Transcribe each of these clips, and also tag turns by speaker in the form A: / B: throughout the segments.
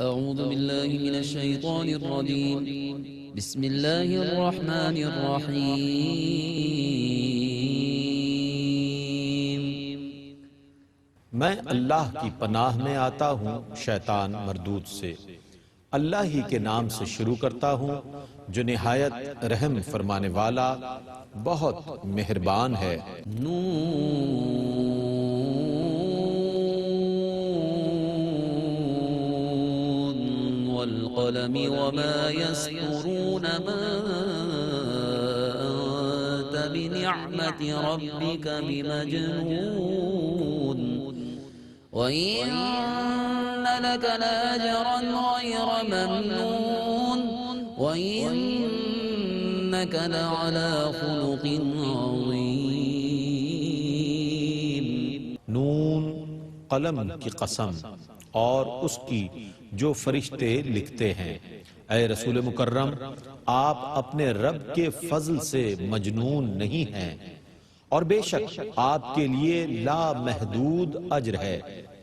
A: أعوذ بالله من الشيطان الرجيم بسم الله الرحمن الرحيم
B: میں اللہ کی پناہ میں آتا ہوں شیطان مردود سے۔ اللہ ہی کے نام سے شروع کرتا ہوں جو نہایت رحم فرمانے والا بہت مہربان ہے۔
A: نون والقلم وما يسطرون ما أنت بنعمة ربك بمجنون وإن لك لأجرا غير ممنون وإنك لعلى خلق عظيم۔
B: نون قلم کی قسم اور اس کی جو فرشتے لکھتے ہیں، اے رسول مکرم آپ اپنے رب کے فضل سے مجنون نہیں ہیں، اور بے شک آپ کے لیے لا محدود اجر ہے،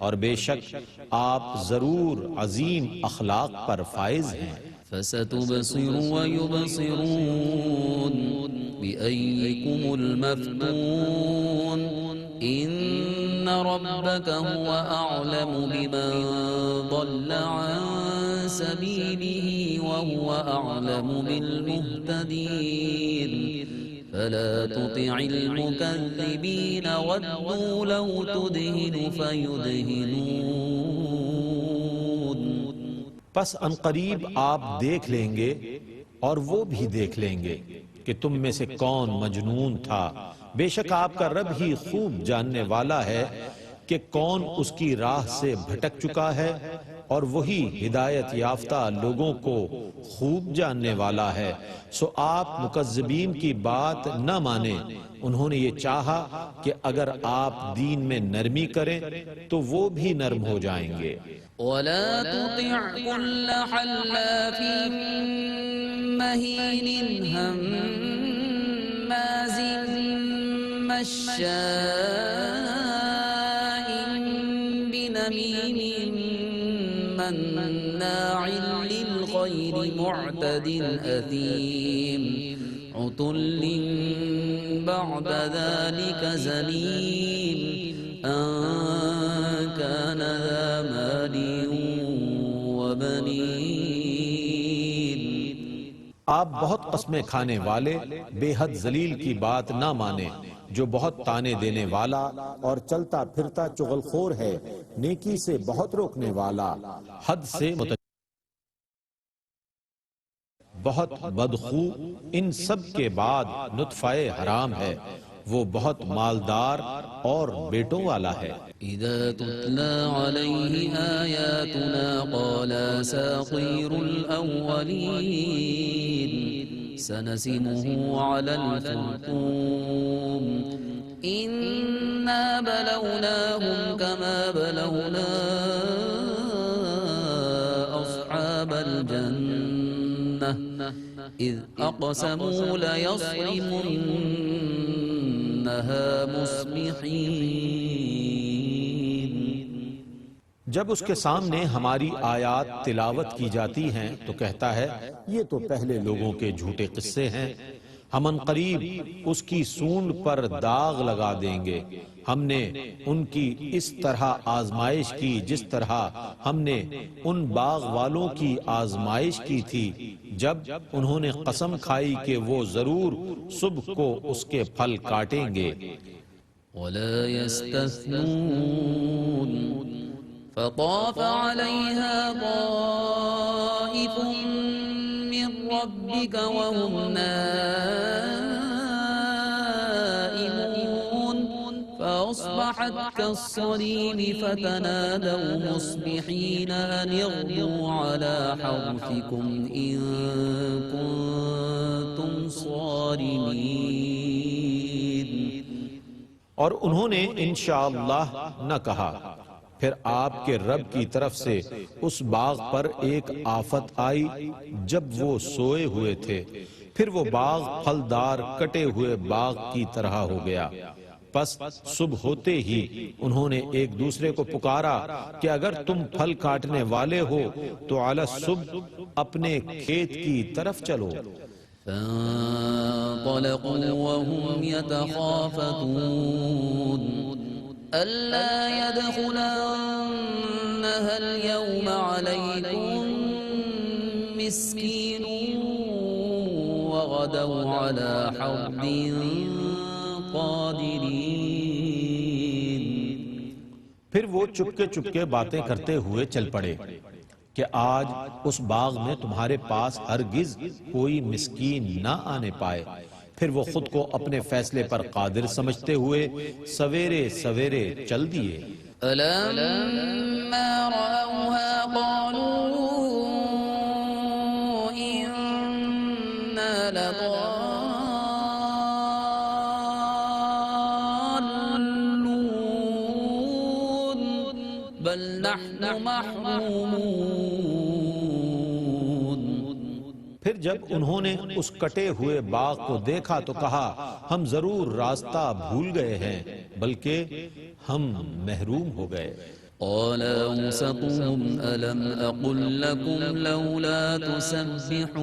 B: اور بے شک آپ ضرور عظیم اخلاق پر فائز ہیں۔
A: فستبصر ويبصرون بأيكم المفتون إن ربك هو أعلم بمن ضل عن سبيله وهو أعلم بالمهتدين فلا تطع المكذبين ودوا لو تدهن فيدهنون۔
B: پس عنقریب آپ دیکھ لیں گے اور وہ بھی دیکھ لیں گے کہ تم میں سے کون مجنون تھا، بے شک آپ کا رب ہی خوب جاننے والا ہے کہ کون اس کی راہ سے بھٹک چکا ہے، اور وہی ہدایت یافتہ لوگوں کو خوب جاننے والا ہے۔ سو آپ مکذبین کی بات نہ مانیں، انہوں نے یہ چاہا کہ اگر آپ دین میں نرمی کریں تو وہ بھی نرم ہو جائیں گے۔
A: ولا تطع كل حلاف مهين هماز مشاء بنميم مناع للخير معتد أثيم عتل بعد ذلك زنيم أن كان ذا مال وبنين۔
B: آپ بہت قسمیں کھانے والے بے حد ذلیل کی بات نہ مانیں، جو بہت تانے دینے والا اور چلتا پھرتا چغل خور ہے، نیکی سے بہت روکنے والا، حد سے بہت بدخو، ان سب کے بعد نطفہ حرام ہے، وہ بہت مالدار اور بیٹوں والا ہے۔
A: إذا تتلى عليه آياتنا قال أساطير الأولين سنسمه على الخرطوم إنا بلوناهم كما بلونا أصحاب الجنة إذ أقسموا ليصرمنها مصبحين۔
B: جب اس کے سامنے ہماری آیات تلاوت کی جاتی ہیں تو کہتا ہے یہ تو پہلے لوگوں کے جھوٹے قصے ہیں، ہم عنقریب اس کی سونڈ پر داغ لگا دیں گے۔ ہم نے ان کی اس طرح آزمائش کی جس طرح ہم نے ان باغ والوں کی آزمائش کی تھی جب انہوں نے قسم کھائی کہ وہ ضرور صبح کو اس کے پھل کاٹیں گے۔
A: ولا يستثنون فطاف عليها طائف من ربك وهم نائمون فأصبحت كالصريم فتنادوا مصبحين أن اغدوا على حرثكم إن كنتم صارمين۔
B: اور انہوں نے انشاءاللہ نہ کہا۔ پھر آپ کے رب کی طرف سے اس باغ پر ایک آفت آئی جب وہ سوئے ہوئے تھے، پھر وہ باغ پھلدار کٹے ہوئے باغ کی طرح ہو گیا۔ پس صبح ہوتے ہی انہوں نے ایک دوسرے کو پکارا کہ اگر تم پھل کاٹنے والے ہو تو علی الصبح اپنے کھیت کی طرف چلو۔
A: فانطلقوا وهم يتخافتون ألا يدخلنها اليوم عليكم مسكين وغدوا على حرد قادرين۔
B: پھر وہ چپکے چپکے باتیں کرتے ہوئے چل پڑے کہ آج اس باغ میں تمہارے پاس ہرگز کوئی مسکین نہ آنے پائے۔ پھر وہ خود کو اپنے فیصلے پر قادر سمجھتے ہوئے سویرے سویرے چل دیے۔
A: فلما رأوها قالوا إنا لضالون بل نحن محرومون۔
B: پھر جب انہوں نے اس کٹے ہوئے باغ کو دیکھا تو کہا ہم ضرور راستہ بھول گئے ہیں بلکہ ہم محروم ہو گئے۔
A: قال أوسطهم ألم أقل لكم لولا تسبحون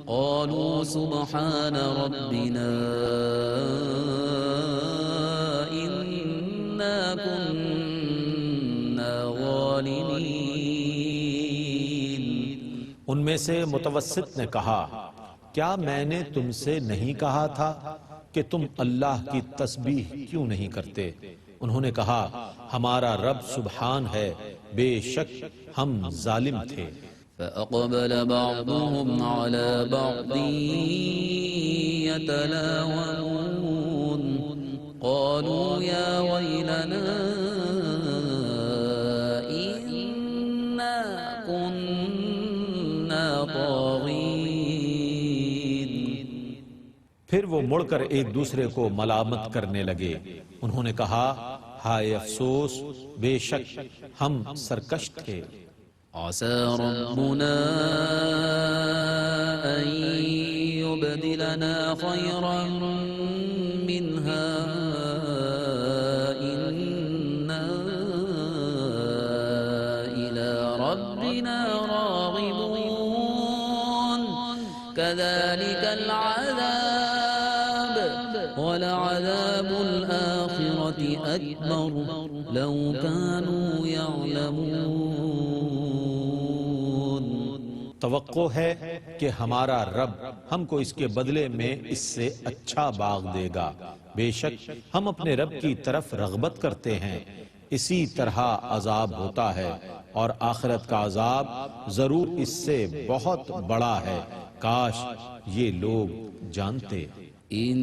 A: قالوا سبحان ربنا إنا كنا ظالمين۔
B: ان میں سے متوسط نے کہا کیا میں نے تم سے نہیں کہا تھا کہ تم اللہ کی تسبیح کیوں نہیں کرتے؟ انہوں نے کہا ہمارا رب سبحان ہے، بے شک ہم ظالم تھے۔
A: فأقبل بعضهم على بعض يتلاومون قالوا يا ويلنا إنا كنا طاغين۔
B: پھر وہ مڑ کر ایک دوسرے کو ملامت کرنے لگے۔ انہوں نے کہا ہائے افسوس، بے شک ہم سرکش تھے۔
A: عسى ربنا أن يبدلنا خيرا منها إنا إلى ربنا راغبون كذلك العذاب ولعذاب الآخرة أكبر لو كانوا يعلمون۔
B: توقع ہے کہ ہمارا رب ہم کو اس کے بدلے میں اس سے اچھا باغ دے گا، بے شک ہم اپنے رب کی طرف رغبت کرتے ہیں، اسی طرح عذاب ہوتا ہے اور آخرت کا عذاب ضرور اس سے بہت بڑا ہے، کاش یہ لوگ جانتے۔
A: إن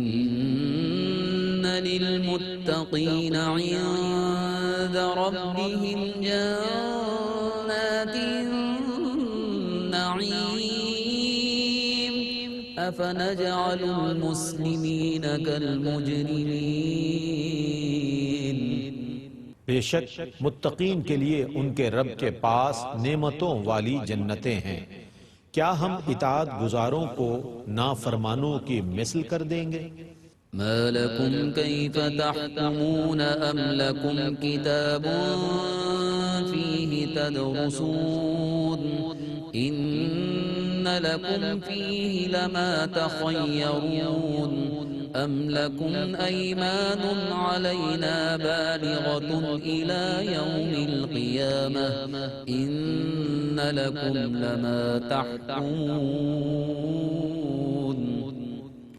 A: للمتقين عند ربهم جنات النعيم أفنجعل المسلمين كالمجرمين۔
B: بے شک متقین کے لیے ان کے رب کے پاس نعمتوں والی جنتیں ہیں، کیا ہم اطاعت گزاروں کو نافرمانوں کی مثل کر دیں گے؟
A: ما لكم كيف تحكمون أم لكم كتاب فيه تدرسون إن لكم فيه لما تخيرون أم لكم أيمان علينا بالغة إلى يوم القيامة إن لكم لما تحكمون۔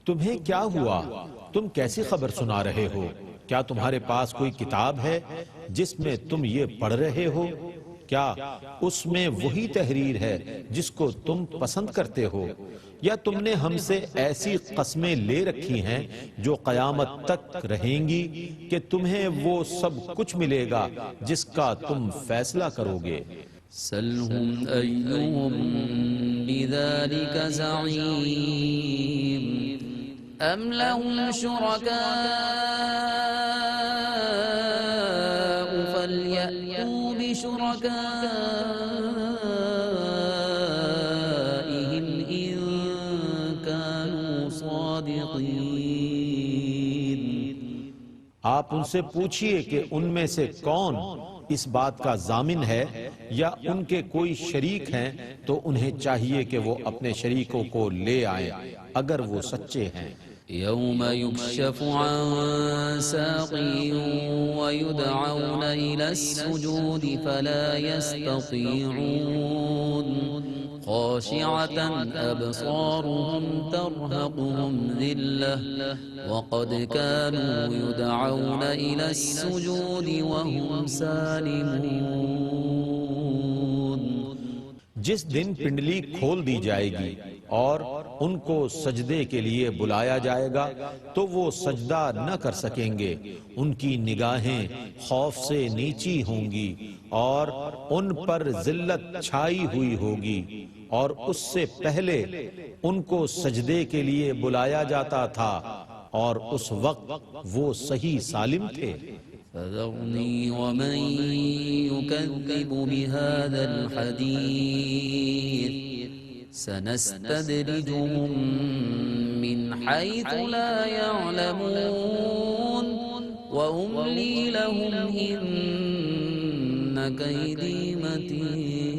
B: تمہیں کیا ہوا؟ تم کیسی خبر سنا رہے ہو؟ کیا تمہارے پاس کوئی کتاب ہے جس میں تم یہ پڑھ رہے ہو؟ کیا اس میں وہی تحریر ہے جس کو تم پسند کرتے ہو؟ یا تم نے ہم سے ایسی قسمیں لے رکھی ہیں جو قیامت تک رہیں گی کہ تمہیں وہ سب کچھ ملے گا جس کا تم فیصلہ کرو گے؟
A: سلهم أيهم بذلك زعيم أم لهم شركاء فليأتوا بشركائهم إن كانوا صادقين۔
B: آپ ان سے پوچھئے کہ ان میں سے کون اس بات کا ضامن ہے یا ان کے کوئی شریک ہیں تو انہیں چاہیے کہ وہ اپنے شریکوں کو لے آئیں اگر وہ سچے ہیں۔
A: يوم يكشف عن ساق ويدعون إلى السجود فلا يستطيعون خاشعة أبصارهم ترهقهم ذلة وقد كانوا يدعون إلى السجود وهم سالمون۔
B: جس دن پنڈلی کھول دی جائے گی اور ان کو سجدے کے لیے بلایا جائے گا تو وہ سجدہ نہ کر سکیں گے، ان کی نگاہیں خوف سے نیچی ہوں گی اور ان پر ذلت چھائی ہوئی ہوگی، اور اس سے پہلے ان کو سجدے کے لیے بلایا جاتا تھا اور اس وقت وہ صحیح سالم تھے۔
A: فذرني ومن يكذب بهذا الحديث سنستدرجهم من حيث لا يعلمون وأملي لهم إن كيدي متين۔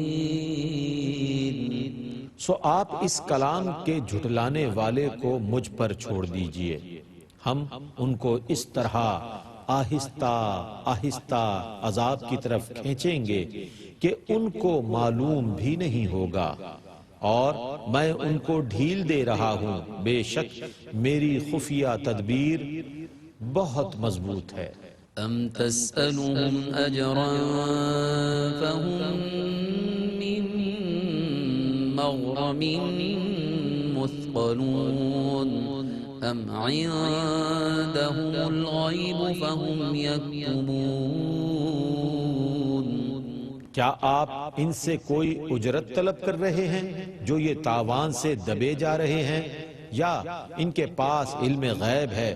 B: سو آپ اس کلام کے جھٹلانے والے کو مجھ پر چھوڑ دیجئے، ہم ان کو اس طرح آہستہ آہستہ عذاب کی طرف کھینچیں گے کہ ان کو معلوم بھی نہیں ہوگا، اور میں ان کو ڈھیل دے رہا ہوں، بے شک میری خفیہ تدبیر بہت مضبوط ہے۔
A: ام تسألهم اجرا فهم من مغرم مثقلون ام عندهم الغیب فهم یکتبون۔
B: کیا آپ ان سے کوئی اجرت طلب کر رہے ہیں جو یہ تاوان سے دبے جا رہے ہیں، یا ان کے پاس علم غیب ہے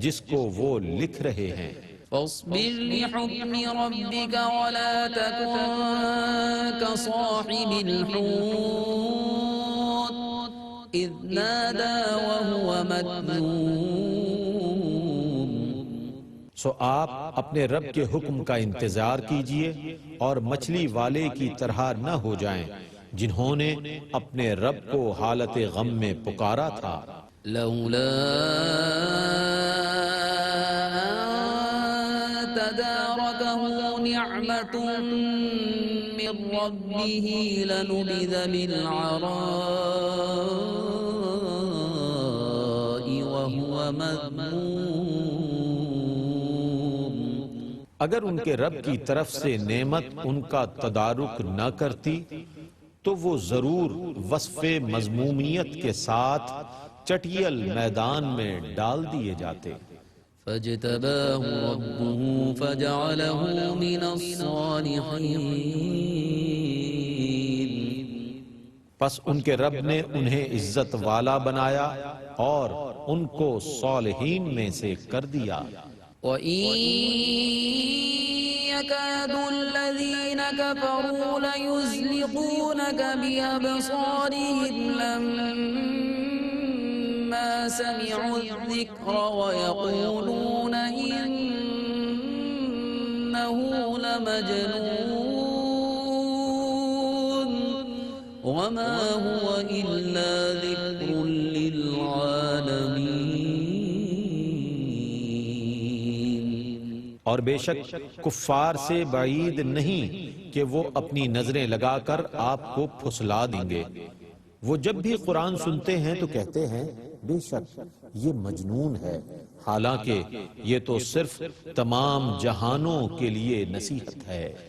B: جس کو وہ لکھ رہے ہیں؟
A: فاصبر لحكم ربك ولا تكن كصاحب الحوت إذ نادى وهو مكذوب۔
B: سو آپ اپنے رب کے حکم کا انتظار کیجئے اور مچھلی والے کی طرح نہ ہو جائیں جنہوں نے اپنے رب کو حالت غم میں پکارا تھا۔
A: لولا تداركه نعمة من ربه لنبذ بالعراء وهو مذموم۔
B: اگر ان کے رب کی طرف سے نعمت ان کا تدارک نہ کرتی تو وہ ضرور وصف مذمومیت کے ساتھ چٹیل میدان میں ڈال دیے جاتے۔
A: فاجتباه ربه فجعله من الصالحين۔
B: پس ان کے رب نے انہیں عزت والا بنایا اور ان کو صالحین میں سے کر دیا۔
A: وَإِن يَكَادُ الَّذِينَ كَفَرُوا لَيُزْلِقُونَكَ بِأَبْصَارِهِمْ لَمَّا سَمِعُوا الذِّكْرَ وَيَقُولُونَ إِنَّهُ لَمَجْنُونٌ وَمَا هُوَ إِلَّا ذِكْرٌ لِّلْعَالَمِينَ۔
B: اور بے شک کفار سے بعید نہیں کہ وہ اپنی نظریں لگا کر آپ کو پھسلا دیں گے۔ وہ جب بھی قرآن سنتے ہیں تو کہتے ہیں بے شک یہ مجنون ہے، حالانکہ یہ تو صرف تمام جہانوں کے لیے نصیحت ہے۔